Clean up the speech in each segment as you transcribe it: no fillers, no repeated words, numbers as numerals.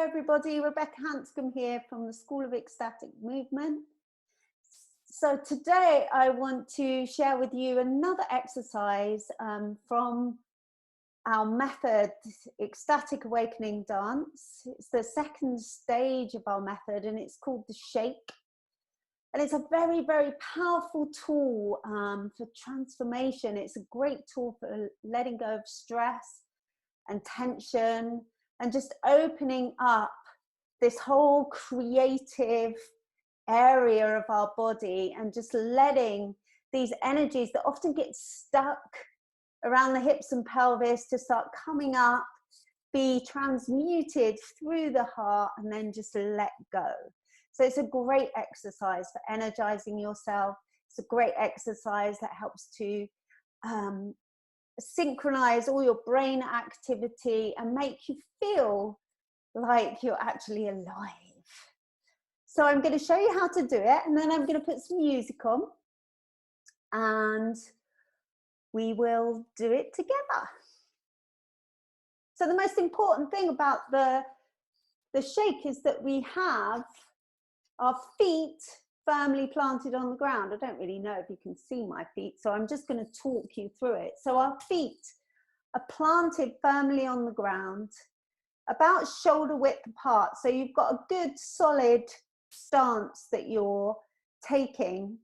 everybody, Rebecca Hanscom here from the School of Ecstatic Movement. So today I want to share with you another exercise from our method, Ecstatic Awakening Dance. It's the second stage of our method and it's called the shake. And it's a very, very powerful tool for transformation. It's a great tool for letting go of stress and tension and just opening up this whole creative area of our body and just letting these energies that often get stuck around the hips and pelvis to start coming up, be transmuted through the heart and then just let go. So it's a great exercise for energizing yourself. It's a great exercise that helps to synchronize all your brain activity and make you feel like you're actually alive. So I'm going to show you how to do it and then I'm going to put some music on and we will do it together. So the most important thing about the shake is that we have our feet firmly planted on the ground. I don't really know if you can see my feet, so I'm just going to talk you through it. So our feet are planted firmly on the ground, about shoulder width apart. So you've got a good solid stance that you're taking.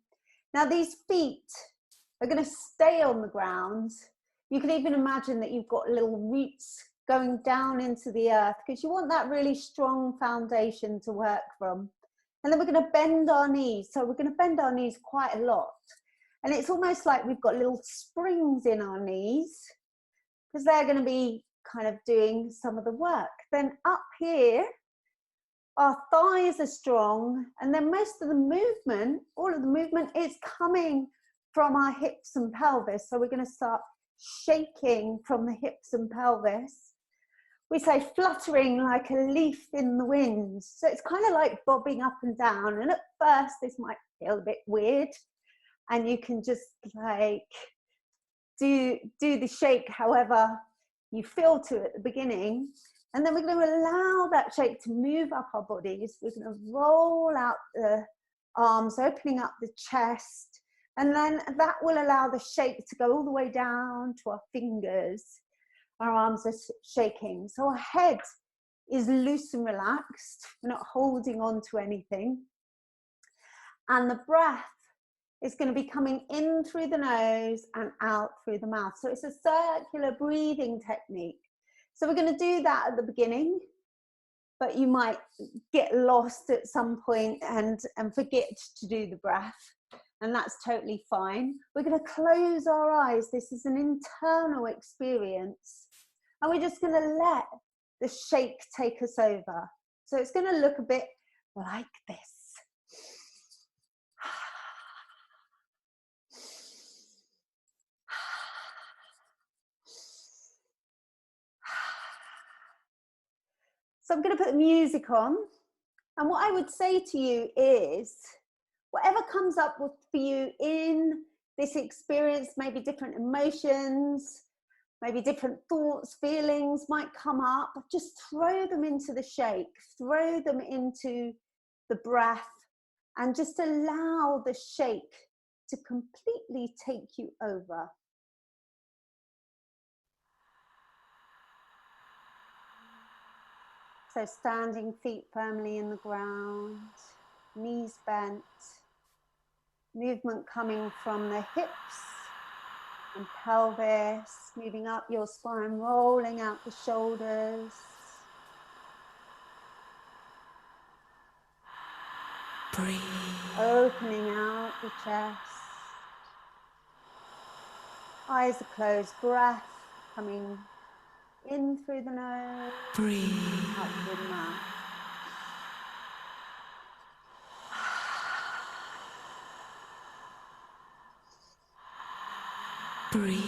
Now these feet are going to stay on the ground. You can even imagine that you've got little roots going down into the earth because you want that really strong foundation to work from. And then we're going to bend our knees. So we're going to bend our knees quite a lot. And it's almost like we've got little springs in our knees because they're going to be kind of doing some of the work. Then up here, our thighs are strong. And then most of the movement, all of the movement is coming from our hips and pelvis. So we're going to start shaking from the hips and pelvis. We say fluttering like a leaf in the wind. So it's kind of like bobbing up and down. And at first this might feel a bit weird. And you can just like do the shake however you feel to at the beginning. And then we're going to allow that shake to move up our bodies. We're going to roll out the arms, opening up the chest. And then that will allow the shake to go all the way down to our fingers. Our arms are shaking. So our head is loose and relaxed. We're not holding on to anything. And the breath is going to be coming in through the nose and out through the mouth. So it's a circular breathing technique. So we're going to do that at the beginning, but you might get lost at some point and forget to do the breath. And that's totally fine. We're going to close our eyes. This is an internal experience. And we're just going to let the shake take us over. So it's going to look a bit like this. So I'm going to put the music on. And what I would say to you is, whatever comes up for you in this experience, maybe different emotions, maybe different thoughts, feelings might come up, just throw them into the shake, throw them into the breath, and just allow the shake to completely take you over. So standing feet firmly in the ground, knees bent, movement coming from the hips and pelvis, moving up your spine, rolling out the shoulders. Breathe. Opening out the chest. Eyes are closed, breath coming in through the nose, Breathe. out through the mouth. Breathe.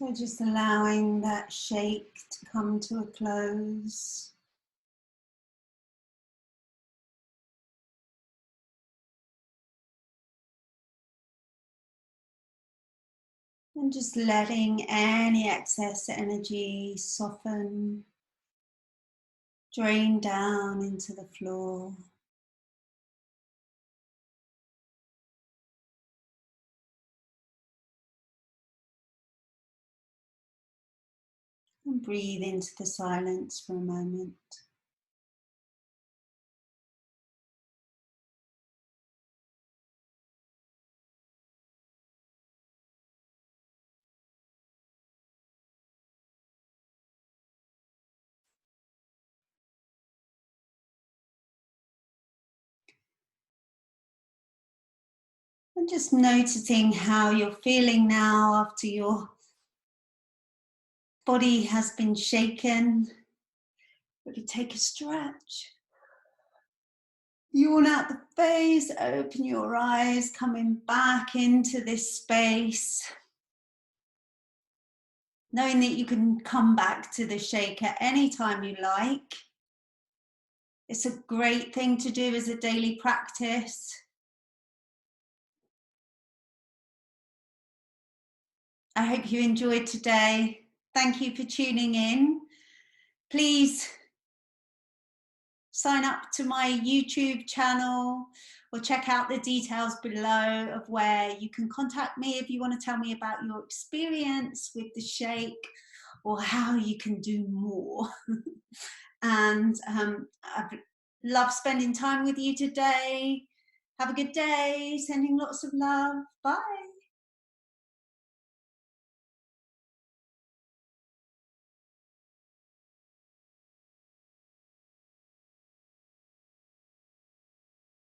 So just allowing that shake to come to a close. And just letting any excess energy soften, drain down into the floor. And breathe into the silence for a moment. And just noticing how you're feeling now after your body has been shaken. Really take a stretch. Yawn out the face, open your eyes, coming back into this space. Knowing that you can come back to the shake at any time you like. It's a great thing to do as a daily practice. I hope you enjoyed today. Thank you for tuning in. Please sign up to my YouTube channel or check out the details below of where you can contact me if you want to tell me about your experience with the shake or how you can do more. And I've loved spending time with you today. Have a good day. Sending lots of love. Bye.